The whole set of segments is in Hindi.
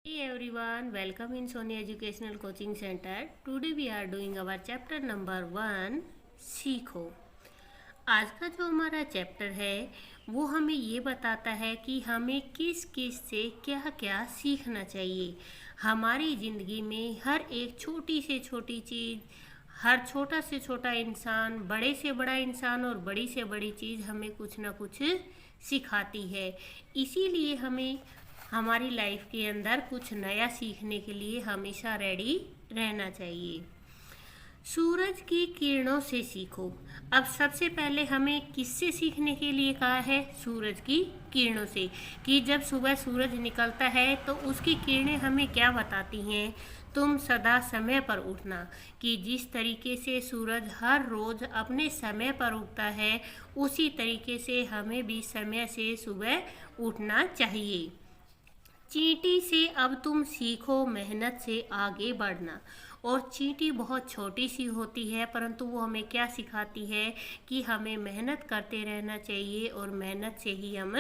Hey everyone, welcome in Sony Educational Coaching Center. Today we are doing our chapter number 1 सीखो। आज का जो हमारा चैप्टर है वो हमें ये बताता है कि हमें किस किस से क्या क्या सीखना चाहिए। हमारी ज़िंदगी में हर एक छोटी से छोटी चीज़, हर छोटा से छोटा इंसान, बड़े से बड़ा इंसान और बड़ी से बड़ी चीज़ हमें कुछ ना कुछ सिखाती है। इसीलिए हमें हमारी लाइफ के अंदर कुछ नया सीखने के लिए हमेशा रेडी रहना चाहिए। सूरज की किरणों से सीखो। अब सबसे पहले हमें किससे सीखने के लिए कहा है? सूरज की किरणों से। कि जब सुबह सूरज निकलता है तो उसकी किरणें हमें क्या बताती हैं? तुम सदा समय पर उठना। कि जिस तरीके से सूरज हर रोज़ अपने समय पर उगता है उसी तरीके से हमें भी समय से सुबह उठना चाहिए। चींटी से अब तुम सीखो मेहनत से आगे बढ़ना। और चींटी बहुत छोटी सी होती है परंतु वो हमें क्या सिखाती है कि हमें मेहनत करते रहना चाहिए और मेहनत से ही हम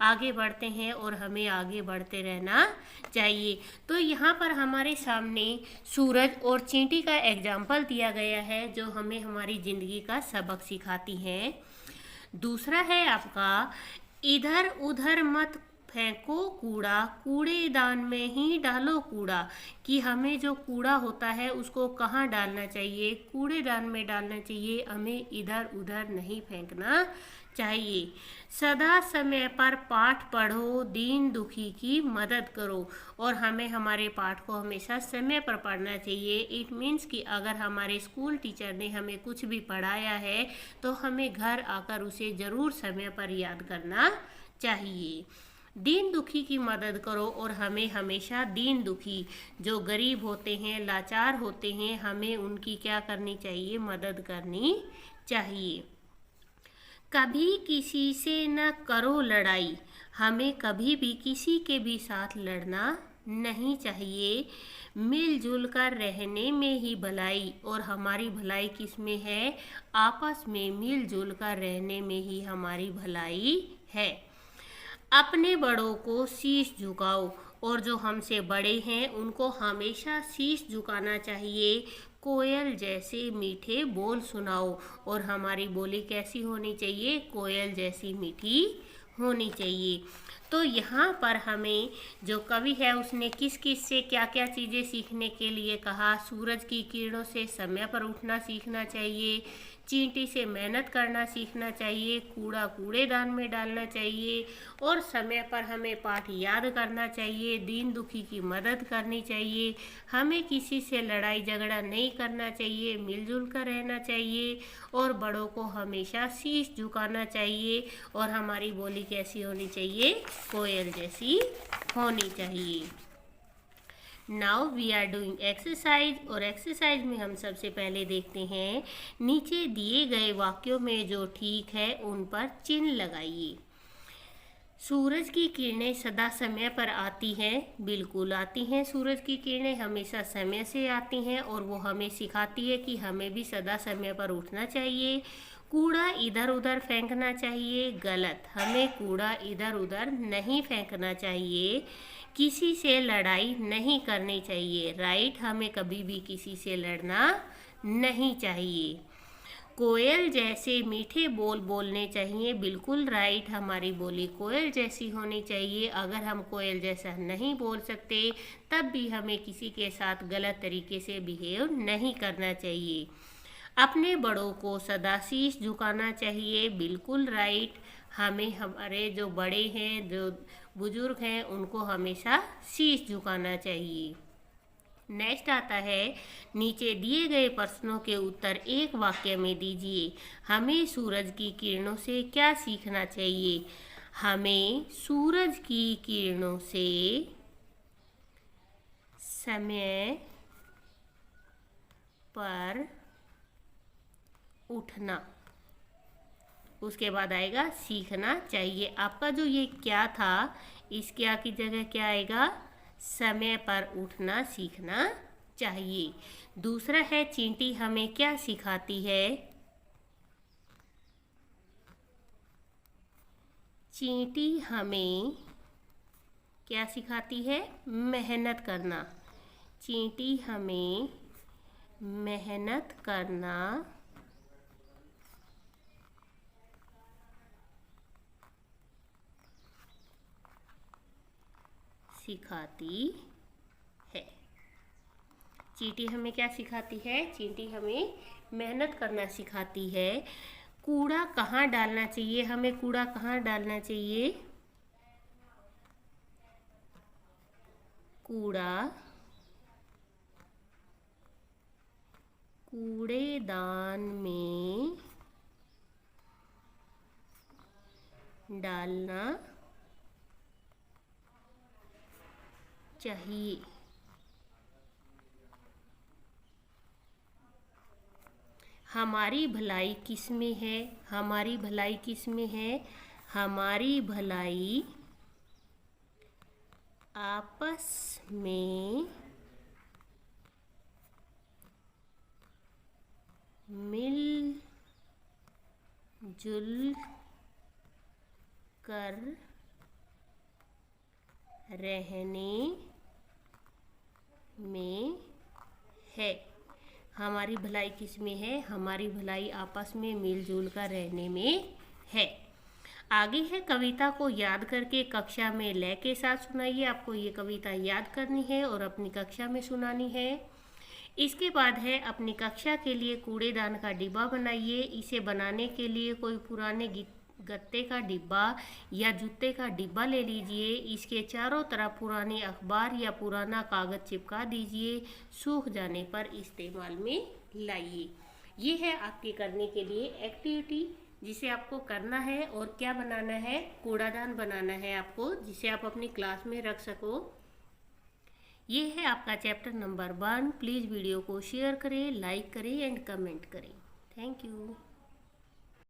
आगे बढ़ते हैं और हमें आगे बढ़ते रहना चाहिए। तो यहाँ पर हमारे सामने सूरज और चींटी का एग्जाम्पल दिया गया है जो हमें हमारी ज़िंदगी का सबक सिखाती हैं। दूसरा है आपका, इधर उधर मत फेंको कूड़ा, कूड़ेदान में ही डालो कूड़ा। कि हमें जो कूड़ा होता है उसको कहाँ डालना चाहिए? कूड़ेदान में डालना चाहिए, हमें इधर उधर नहीं फेंकना चाहिए। सदा समय पर पाठ पढ़ो, दीन दुखी की मदद करो। और हमें हमारे पाठ को हमेशा समय पर पढ़ना चाहिए। इट मीन्स कि अगर हमारे स्कूल टीचर ने हमें कुछ भी पढ़ाया है तो हमें घर आकर उसे ज़रूर समय पर याद करना चाहिए। दीन दुखी की मदद करो। और हमें हमेशा दीन दुखी जो गरीब होते हैं, लाचार होते हैं, हमें उनकी क्या करनी चाहिए? मदद करनी चाहिए। कभी किसी से न करो लड़ाई। हमें कभी भी किसी के भी साथ लड़ना नहीं चाहिए। मिलजुल कर रहने में ही भलाई। और हमारी भलाई किस में है? आपस में मिलजुल कर रहने में ही हमारी भलाई है। अपने बड़ों को शीश झुकाओ। और जो हमसे बड़े हैं उनको हमेशा शीश झुकाना चाहिए। कोयल जैसे मीठे बोल सुनाओ। और हमारी बोली कैसी होनी चाहिए? कोयल जैसी मीठी होनी चाहिए। तो यहाँ पर हमें जो कवि है उसने किस किस से क्या क्या चीज़ें सीखने के लिए कहा? सूरज की किरणों से समय पर उठना सीखना चाहिए, चींटी से मेहनत करना सीखना चाहिए, कूड़ा कूड़ेदान में डालना चाहिए, और समय पर हमें पाठ याद करना चाहिए, दीन दुखी की मदद करनी चाहिए, हमें किसी से लड़ाई झगड़ा नहीं करना चाहिए, मिलजुल कर रहना चाहिए, और बड़ों को हमेशा शीश झुकाना चाहिए। और हमारी बोली कैसी होनी चाहिए? कोयल जैसी होनी चाहिए। Now we are doing exercise. और एक्सरसाइज में हम सबसे पहले देखते हैं नीचे दिए गए वाक्यों में जो ठीक है उन पर चिन्ह लगाइए। सूरज की किरणें सदा समय पर आती हैं। बिल्कुल आती हैं, सूरज की किरणें हमेशा समय से आती हैं और वो हमें सिखाती है कि हमें भी सदा समय पर उठना चाहिए। कूड़ा इधर उधर फेंकना चाहिए, गलत, हमें कूड़ा इधर उधर नहीं फेंकना चाहिए। किसी से लड़ाई नहीं करनी चाहिए, राइट, हमें कभी भी किसी से लड़ना नहीं चाहिए। कोयल जैसे मीठे बोल बोलने चाहिए, बिल्कुल राइट, हमारी बोली कोयल जैसी होनी चाहिए। अगर हम कोयल जैसा नहीं बोल सकते तब भी हमें किसी के साथ गलत तरीके से बिहेव नहीं करना चाहिए। अपने बड़ों को सदा शीश झुकाना चाहिए, बिल्कुल राइट, हमें हमारे जो बड़े हैं, जो बुजुर्ग हैं, उनको हमेशा शीश झुकाना चाहिए। नेक्स्ट आता है नीचे दिए गए प्रश्नों के उत्तर एक वाक्य में दीजिए। हमें सूरज की किरणों से क्या सीखना चाहिए? हमें सूरज की किरणों से समय पर उठना, उसके बाद आएगा सीखना चाहिए। आपका जो ये क्या था, इस क्या की जगह क्या आएगा? समय पर उठना सीखना चाहिए। दूसरा है चींटी हमें क्या सिखाती है? चींटी हमें क्या सिखाती है? मेहनत करना। चींटी हमें मेहनत करना सिखाती है। चींटी हमें क्या सिखाती है? चींटी हमें मेहनत करना सिखाती है। कूड़ा कहाँ डालना चाहिए? हमें कूड़ा कहाँ डालना चाहिए? कूड़ा कूड़ेदान में डालना चाहिए। हमारी भलाई किस में है? हमारी भलाई किस में है? हमारी भलाई आपस में मिल जुल कर रहने में है। हमारी भलाई किस में है? हमारी भलाई आपस में मिलजुल कर रहने में है। आगे है, कविता को याद करके कक्षा में लय के साथ सुनाइए। आपको ये कविता याद करनी है और अपनी कक्षा में सुनानी है। इसके बाद है, अपनी कक्षा के लिए कूड़ेदान का डिब्बा बनाइए। इसे बनाने के लिए कोई पुराने गत्ते का डिब्बा या जूते का डिब्बा ले लीजिए। इसके चारों तरफ पुराने अखबार या पुराना कागज चिपका दीजिए। सूख जाने पर इस्तेमाल में लाइए। ये है आपके करने के लिए एक्टिविटी, जिसे आपको करना है। और क्या बनाना है? कूड़ादान बनाना है आपको, जिसे आप अपनी क्लास में रख सको। ये है आपका चैप्टर नंबर 1। प्लीज़ वीडियो को शेयर करें, लाइक करें एंड कमेंट करें। Thank you.